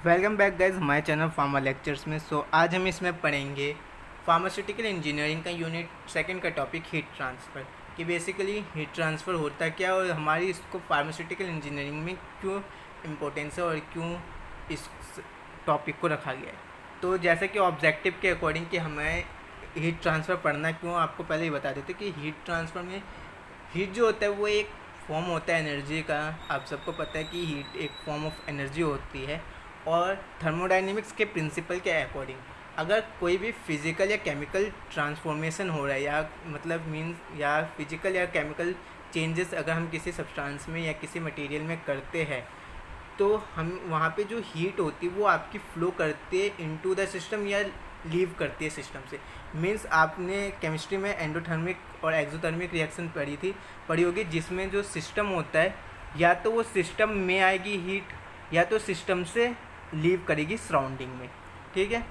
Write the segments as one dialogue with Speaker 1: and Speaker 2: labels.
Speaker 1: Welcome back guys हमारे channel pharma lectures में। आज हम इसमें पढ़ेंगे फार्मास्यूटिकल इंजीनियरिंग का यूनिट सेकंड का टॉपिक हीट ट्रांसफ़र, कि बेसिकली हीट ट्रांसफ़र होता क्या और हमारी इसको फार्मास्यूटिकल इंजीनियरिंग में क्यों इम्पोर्टेंस है और क्यों इस टॉपिक को रखा गया है। तो जैसे कि ऑब्जेक्टिव के अकॉर्डिंग कि हमें हीट ट्रांसफ़र पढ़ना क्यों, आपको पहले ही बता देते कि हीट ट्रांसफ़र में हीट जो होता है वो एक फॉर्म होता है एनर्जी का। आप सबको पता है कि हीट एक फॉर्म ऑफ एनर्जी होती है और थर्मोडाइनेमिक्स के प्रिंसिपल के अकॉर्डिंग अगर कोई भी फिज़िकल या केमिकल ट्रांसफॉर्मेशन हो रहा है या मतलब मीन्स या फिज़िकल या केमिकल चेंजेस अगर हम किसी सब्सटेंस में या किसी मटेरियल में करते हैं तो हम वहाँ पे जो हीट होती है वो आपकी फ़्लो करती है इनटू द सिस्टम या लीव करती है सिस्टम से। मीन्स आपने केमिस्ट्री में एंडोथर्मिक और एक्सोथर्मिक रिएक्शन पढ़ी होगी, जिसमें जो सिस्टम होता है या तो वो सिस्टम में आएगी हीट या तो सिस्टम से लीव करेगी सराउंडिंग में। ठीक है,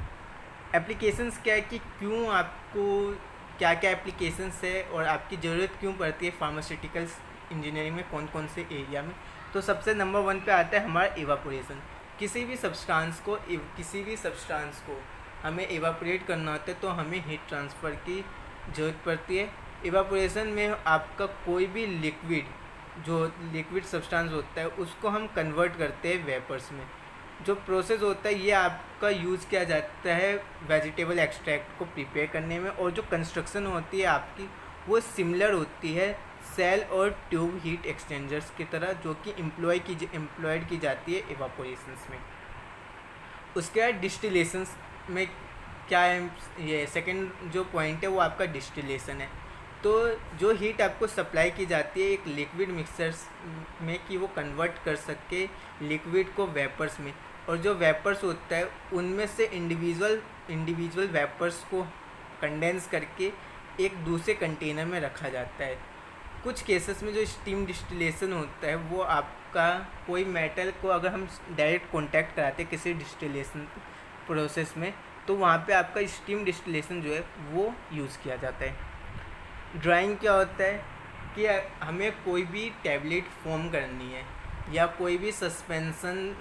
Speaker 1: एप्लीकेशंस क्या है कि क्यों आपको क्या क्या एप्लीकेशंस है और आपकी ज़रूरत क्यों पड़ती है फार्मास्यूटिकल्स इंजीनियरिंग में, कौन कौन से एरिया में। तो सबसे नंबर वन पे आता है हमारा इवापोरेशन। किसी भी सब्सटेंस को हमें इवापोरेट करना होता है तो हमें हीट ट्रांसफ़र की ज़रूरत पड़ती है। इवापोरेशन में आपका कोई भी लिक्विड सब्सटेंस होता है उसको हम कन्वर्ट करते हैं वेपर्स में। जो प्रोसेस होता है ये आपका यूज़ किया जाता है वेजिटेबल एक्सट्रैक्ट को प्रिपेयर करने में, और जो कंस्ट्रक्शन होती है आपकी वो सिमिलर होती है सेल और ट्यूब हीट एक्सचेंजर्स की तरह, जो कि एम्प्लॉयड की जाती है इवापोरेशंस में। उसके बाद डिस्टिलेशंस में क्या है, ये सेकंड जो पॉइंट है वो आपका डिस्टिलेशन है। तो जो हीट आपको सप्लाई की जाती है एक लिक्विड मिक्सर्स में कि वो कन्वर्ट कर सके लिक्विड को वेपर्स में, और जो वेपर्स होता है उनमें से इंडिविजुअल वेपर्स को कंडेंस करके एक दूसरे कंटेनर में रखा जाता है। कुछ केसेस में जो स्टीम डिस्टिलेशन होता है वो आपका कोई मेटल को अगर हम डायरेक्ट कांटेक्ट कराते हैं किसी डिस्टिलेशन प्रोसेस में तो वहाँ पे आपका स्टीम डिस्टिलेशन जो है वो यूज़ किया जाता है। ड्राइंग क्या होता है कि हमें कोई भी टैबलेट फॉर्म करनी है या कोई भी सस्पेंसन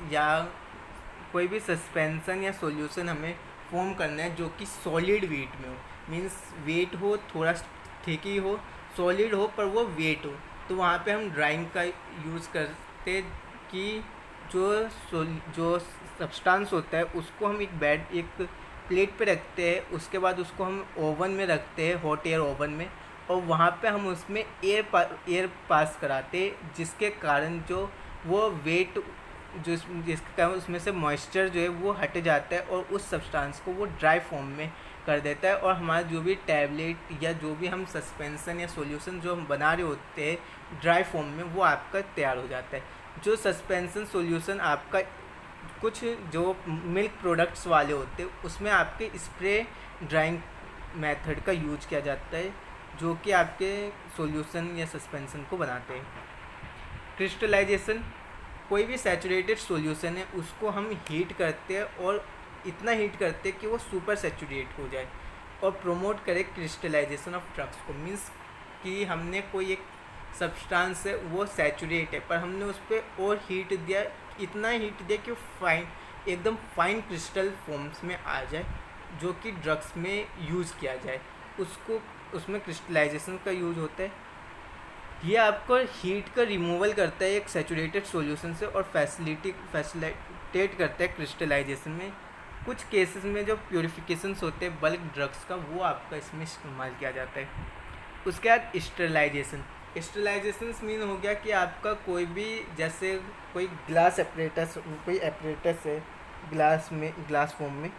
Speaker 1: या सॉल्यूशन हमें फॉर्म करना है जो कि सॉलिड वेट में हो। मीन्स वेट हो, थोड़ा थिक ही हो, सॉलिड हो पर वो वेट हो, तो वहाँ पे हम ड्राइंग का यूज़ करते कि जो सब्सटेंस होता है उसको हम एक प्लेट पे रखते हैं, उसके बाद उसको हम ओवन में रखते हैं, हॉट एयर ओवन में, और वहाँ पे हम उसमें एयर पास कराते जिसके कारण जो वो वेट जिसके कारण उसमें से मॉइस्चर जो है वो हट जाता है और उस सब्सटेंस को वो ड्राई फॉर्म में कर देता है, और हमारा जो भी टैबलेट या जो भी हम सस्पेंसन या सॉल्यूशन जो हम बना रहे होते हैं ड्राई फॉर्म में वो आपका तैयार हो जाता है। जो सस्पेंसन सॉल्यूशन आपका कुछ जो मिल्क प्रोडक्ट्स वाले होते हैं उसमें आपके स्प्रे ड्राइंग मेथड का यूज किया जाता है जो कि आपके सॉल्यूशन या सस्पेंसन को बनाते हैं। क्रिस्टलाइजेशन, कोई भी सैचुरेटेड सॉल्यूशन है उसको हम हीट करते हैं और इतना हीट करते हैं कि वो सुपर सैचुरेट हो जाए और प्रमोट करे क्रिस्टलाइजेशन ऑफ ड्रग्स को। मीन्स कि हमने कोई एक सब्सटेंस है वो सैचुरेट है पर हमने उस पर और हीट दिया, इतना हीट दिया कि एकदम फाइन क्रिस्टल फॉर्म्स में आ जाए जो कि ड्रग्स में यूज़ किया जाए, उसमें क्रिस्टलाइजेशन का यूज़ होता है। ये आपको हीट का रिमूवल करता है एक सैचुरेटेड सॉल्यूशन से और फैसिलिटेट करता है क्रिस्टलाइजेशन में। कुछ केसेस में जो प्योरीफिकेशंस होते हैं बल्क ड्रग्स का वो आपका इसमें इस्तेमाल किया जाता है। उसके बाद स्टरलाइजेशन मीन हो गया कि आपका कोई भी जैसे कोई एपरेटस है ग्लास फॉर्म में,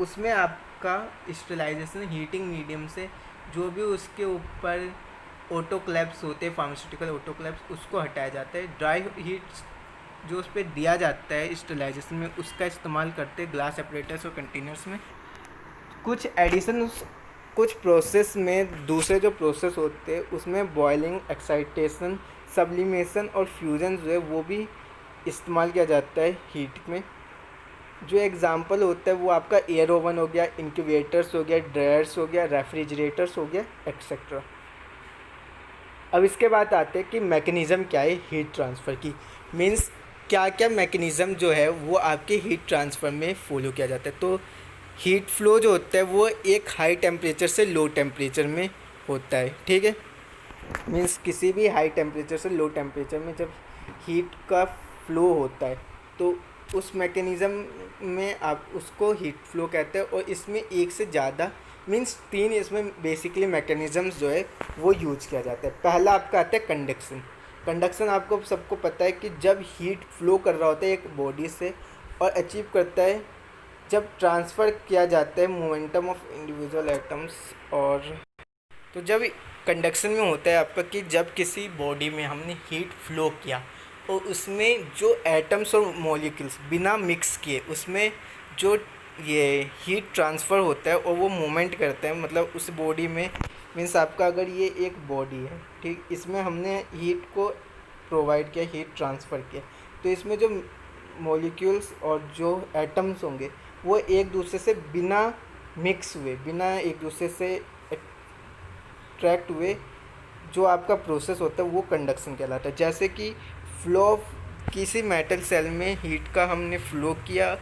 Speaker 1: उसमें आपका स्टरलाइजेशन हीटिंग मीडियम से जो भी उसके ऊपर ऑटोक्लेव्स होते हैं फार्मास्यूटिकल ऑटोक्लेव्स उसको हटाया जाता है। ड्राई हीट जो उस पर दिया जाता है स्टरलाइजेशन में उसका इस्तेमाल करते हैं ग्लास एपरेटस और कंटेनर्स में। कुछ प्रोसेस में दूसरे जो प्रोसेस होते हैं उसमें बॉइलिंग, एक्साइटेशन, सब्लिमेशन और फ्यूजन जो है वो भी इस्तेमाल किया जाता है हीट में। जो एग्जांपल होता है वो आपका एयर ओवन हो गया, इंक्यूबेटर्स हो गया, ड्रायर्स हो गया, रेफ्रिजरेटर्स हो गया, एक्सेट्रा। अब इसके बाद आते हैं कि मैकेनिज़्म क्या है हीट ट्रांसफ़र की। मीन्स क्या क्या मैकेनिज़्म जो है वो आपके हीट ट्रांसफ़र में फॉलो किया जाता है। तो हीट फ्लो जो होता है वो एक हाई टेम्परेचर से लो टेम्परेचर में होता है, ठीक है। मीन्स किसी भी हाई टेम्परेचर से लो टेम्परेचर में जब हीट का फ्लो होता है तो उस मैकेनिज़्म में आप उसको हीट फ्लो कहते हैं। और इसमें एक से ज़्यादा मीन्स 3 इसमें बेसिकली मैकेनिज़म्स जो है वो यूज़ किया जाता है। पहला आपका आता है कंडक्शन। कंडक्शन आपको सबको पता है कि जब हीट फ्लो कर रहा होता है एक बॉडी से और अचीव करता है जब ट्रांसफ़र किया जाता है मोमेंटम ऑफ इंडिविजुअल एटम्स। और तो जब कंडक्शन में होता है आपका कि जब किसी बॉडी में हमने हीट फ्लो किया और उसमें जो एटम्स और मॉलिक्यूल्स बिना मिक्स किए उसमें जो ये हीट ट्रांसफ़र होता है और वो मूवमेंट करता है, मतलब उस बॉडी में मीन्स आपका अगर ये एक बॉडी है, ठीक, इसमें हमने हीट को प्रोवाइड किया, हीट ट्रांसफ़र किया, तो इसमें जो मॉलिक्यूल्स और जो एटम्स होंगे वो एक दूसरे से बिना मिक्स हुए, बिना एक दूसरे से अट्रैक्ट हुए जो आपका प्रोसेस होता है वो कंडक्शन कहलाता है। जैसे कि फ्लो ऑफ किसी मेटल सेल में हीट का हमने फ्लो किया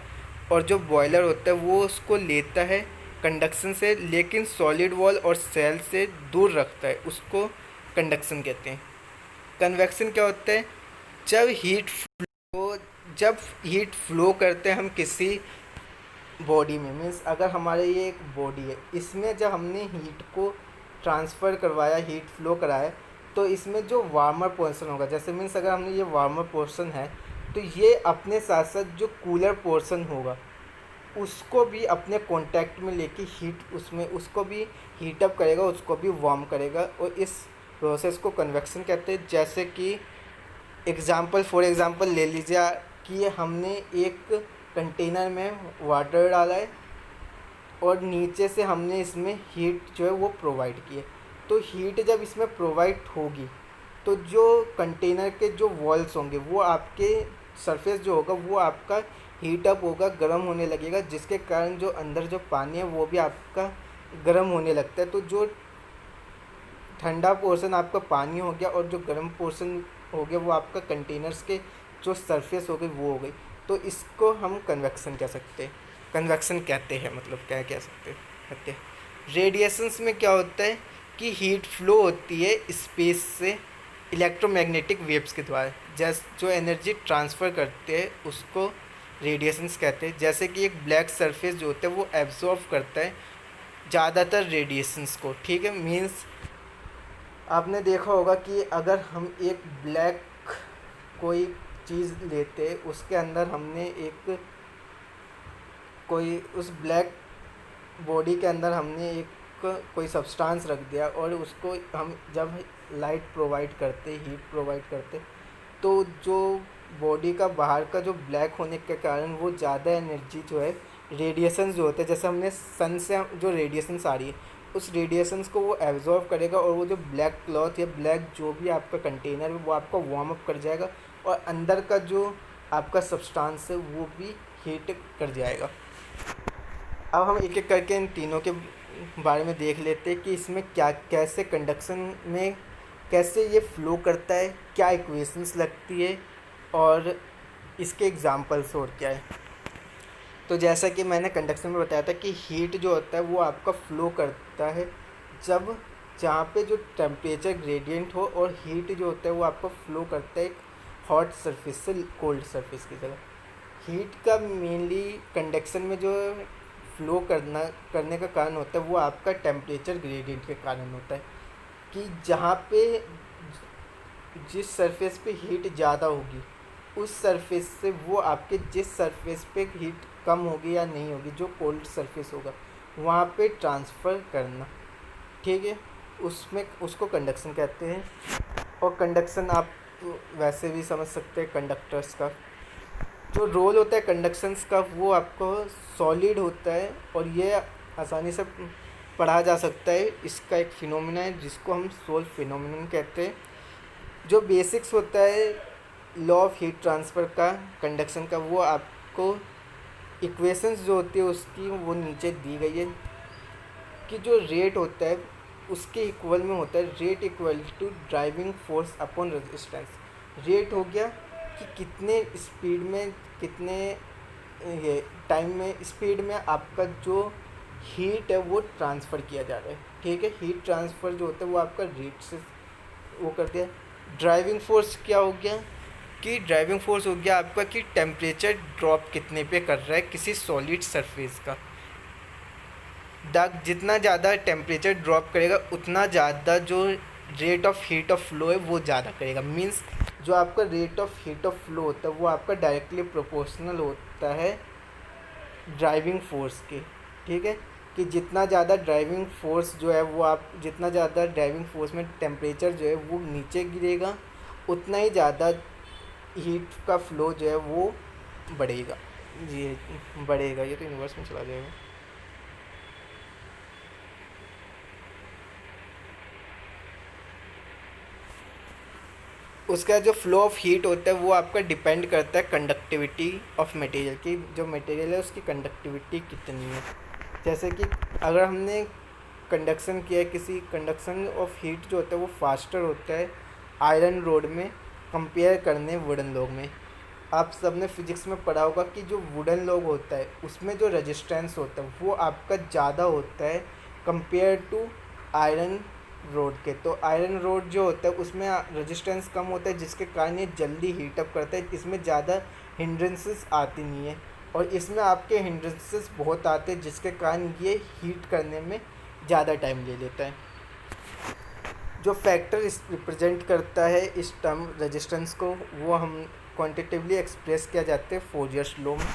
Speaker 1: और जो बॉयलर होता है वो उसको लेता है कंडक्शन से, लेकिन सॉलिड वॉल और सेल से दूर रखता है, उसको कंडक्शन कहते हैं। कन्वेक्शन क्या होता है, जब हीट फ्लो करते हैं हम किसी बॉडी में, मीन्स अगर हमारे ये एक बॉडी है, इसमें जब हमने हीट को ट्रांसफ़र करवाया, हीट फ्लो कराया, तो इसमें जो वार्मर पोर्शन होगा, जैसे मीन्स अगर हमने ये वार्मर पोर्शन है तो ये अपने साथ साथ जो कूलर पोर्शन होगा उसको भी अपने कांटेक्ट में लेके हीट उसमें उसको भी हीट अप करेगा, उसको भी वार्म करेगा, और इस प्रोसेस को कन्वेक्शन कहते हैं। जैसे कि फॉर एग्ज़ाम्पल ले लीजिए कि हमने एक कंटेनर में वाटर डाला है और नीचे से हमने इसमें हीट जो है वो प्रोवाइड की है। तो हीट जब इसमें प्रोवाइड होगी तो जो कंटेनर के जो वॉल्स होंगे वो आपके सरफेस जो होगा वो आपका हीट अप होगा, गर्म होने लगेगा, जिसके कारण जो अंदर जो पानी है वो भी आपका गर्म होने लगता है। तो जो ठंडा पोर्शन आपका पानी हो गया और जो गर्म पोर्शन हो गया वो आपका कंटेनर्स के जो सरफेस हो गई वो हो गई। तो इसको हम कन्वेक्शन कह सकते हैं, कन्वेक्शन कहते हैं, मतलब क्या कह सकते हैं कहते हैं। रेडिएशंस में क्या होता है कि हीट फ्लो होती है स्पेस से इलेक्ट्रोमैग्नेटिक वेव्स के द्वारा, जैसे जो एनर्जी ट्रांसफ़र करते हैं उसको रेडिएशंस कहते हैं। जैसे कि एक ब्लैक सरफेस जो होता है वो एब्जॉर्व करता है ज़्यादातर रेडिएशंस को, ठीक है। मीन्स आपने देखा होगा कि अगर हम एक ब्लैक कोई चीज़ लेते, उसके अंदर हमने एक कोई उस ब्लैक बॉडी के अंदर हमने एक कोई सब्सटेंस रख दिया और उसको हम जब लाइट प्रोवाइड करते, हीट प्रोवाइड करते, तो जो बॉडी का बाहर का जो ब्लैक होने के कारण वो ज़्यादा एनर्जी जो है रेडिएशंस जो होते हैं, जैसे हमने सन से जो रेडिएशंस आ रही है उस रेडिएशंस को वो एब्जॉर्व करेगा और वो जो ब्लैक क्लॉथ या ब्लैक जो भी आपका कंटेनर है वो आपका वार्म अप कर जाएगा और अंदर का जो आपका सब्सटेंस है वो भी हीट कर जाएगा। अब हम एक एक करके इन तीनों के बारे में देख लेते हैं कि इसमें क्या कैसे कंडक्शन में कैसे ये फ्लो करता है, क्या इक्वेशंस लगती है और इसके एग्जांपल्स और क्या है। तो जैसा कि मैंने कंडक्शन में बताया था कि हीट जो होता है वो आपका फ्लो करता है जब जहाँ पे जो टेम्परेचर ग्रेडियंट हो, और हीट जो होता है वो आपका फ्लो करता है एक हॉट सरफेस से कोल्ड सरफेस की तरह। हीट का मेनली कंडक्शन में जो फ्लो करने का कारण होता है वो आपका टेम्परेचर ग्रेडियंट के कारण होता है कि जहाँ पे जिस सरफेस पे हीट ज़्यादा होगी उस सरफेस से वो आपके जिस सरफेस पे हीट कम होगी या नहीं होगी, जो कोल्ड सरफेस होगा वहाँ पे ट्रांसफ़र करना, ठीक है, उसमें उसको कंडक्शन कहते हैं। और कंडक्शन आप वैसे भी समझ सकते हैं, कंडक्टर्स का जो रोल होता है कंडक्शंस का वो आपको सॉलिड होता है और ये आसानी से पढ़ा जा सकता है। इसका एक फिनोमिना है जिसको हम सोल फिनोमिनन कहते हैं। जो बेसिक्स होता है लॉ ऑफ हीट ट्रांसफ़र का, कंडक्शन का, वो आपको इक्वेशंस जो होती है उसकी वो नीचे दी गई है कि जो रेट होता है उसके इक्वल में होता है rate equal to driving force upon resistance. Rate हो गया कि कितने स्पीड में, कितने ये टाइम में, स्पीड में आपका जो हीट है वो ट्रांसफ़र किया जा रहा है। ठीक है, हीट ट्रांसफ़र जो होता है वो आपका रेट से वो करते हैं। ड्राइविंग फोर्स क्या हो गया कि ड्राइविंग फोर्स हो गया आपका कि टेम्परेचर ड्रॉप कितने पे कर रहा है किसी सॉलिड सरफेस का। जितना ज़्यादा टेम्परेचर ड्रॉप करेगा उतना ज़्यादा जो rate of heat of flow है वो ज़्यादा करेगा। मींस जो आपका rate of heat of flow होता है वो आपका डायरेक्टली प्रोपोर्शनल होता है ड्राइविंग फोर्स के। ठीक है, कि जितना ज़्यादा ड्राइविंग फोर्स जो है वो आप जितना ज़्यादा ड्राइविंग फोर्स में टेम्परेचर जो है वो नीचे गिरेगा उतना ही ज़्यादा हीट का फ्लो जो है वो बढ़ेगा। जी बढ़ेगा, ये तो यूनिवर्स में चला जाएगा। उसका जो फ्लो ऑफ हीट होता है वो आपका डिपेंड करता है कंडक्टिविटी ऑफ मटेरियल की, जो मटेरियल है उसकी कंडक्टिविटी कितनी है। जैसे कि अगर हमने कंडक्शन किया है, किसी कंडक्शन ऑफ हीट जो होता है वो फास्टर होता है आयरन रोड में कंपेयर करने वुडन लॉग में। आप सबने फिजिक्स में पढ़ा होगा कि जो वुडन लॉग होता है उसमें जो रेजिस्टेंस होता है वो आपका ज़्यादा होता है कंपेयर टू आयरन रोड के। तो आयरन रोड जो होता है उसमें रेजिस्टेंस कम होता है जिसके कारण ये जल्दी हीट अप करता है, इसमें ज़्यादा हिंड्रेंसेस आती नहीं है। और इसमें आपके हिंड्रेंसेस बहुत आते हैं जिसके कारण ये हीट करने में ज़्यादा टाइम ले लेता है। जो फैक्टर इस रिप्रेजेंट करता है इस टर्म रेजिस्टेंस को वो हम क्वांटिटेटिवली एक्सप्रेस किया जाता है फोरियर्स लॉ में।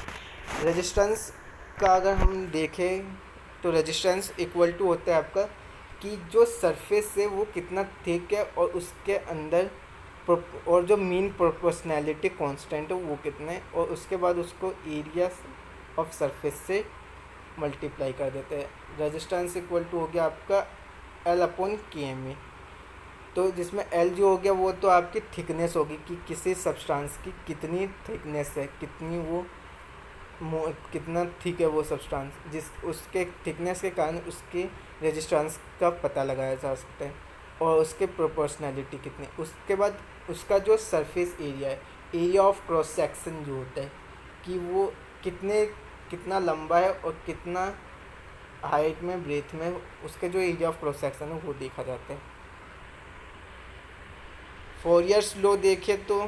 Speaker 1: रेजिस्टेंस का अगर हम देखें तो रेजिस्टेंस इक्वल टू होता है आपका कि जो सरफेस है वो कितना थिक है और उसके अंदर और जो मीन प्रोपोर्शनैलिटी कांस्टेंट है वो कितना है, और उसके बाद उसको एरिया ऑफ सरफेस से मल्टीप्लाई कर देते हैं। रेजिस्टेंस इक्वल टू हो गया आपका L/Km। तो जिसमें L जो हो गया वो तो आपकी थिकनेस होगी कि किसी सब्सटेंस की कितनी थिकनेस है, कितनी वो कितना थिक है वो सब्सटेंस, जिस उसके थिकनेस के कारण उसकी रेजिस्टेंस का पता लगाया जा सकता है, और उसके प्रोपोर्शनैलिटी कितनी। उसके बाद उसका जो सरफेस एरिया है, एरिया ऑफ क्रॉस सेक्शन जो होता है कि वो कितना लंबा है और कितना हाइट में ब्रेथ में, उसके जो एरिया ऑफ क्रॉस सेक्शन है वो देखा जाता है। फोरियर्स लॉ देखें तो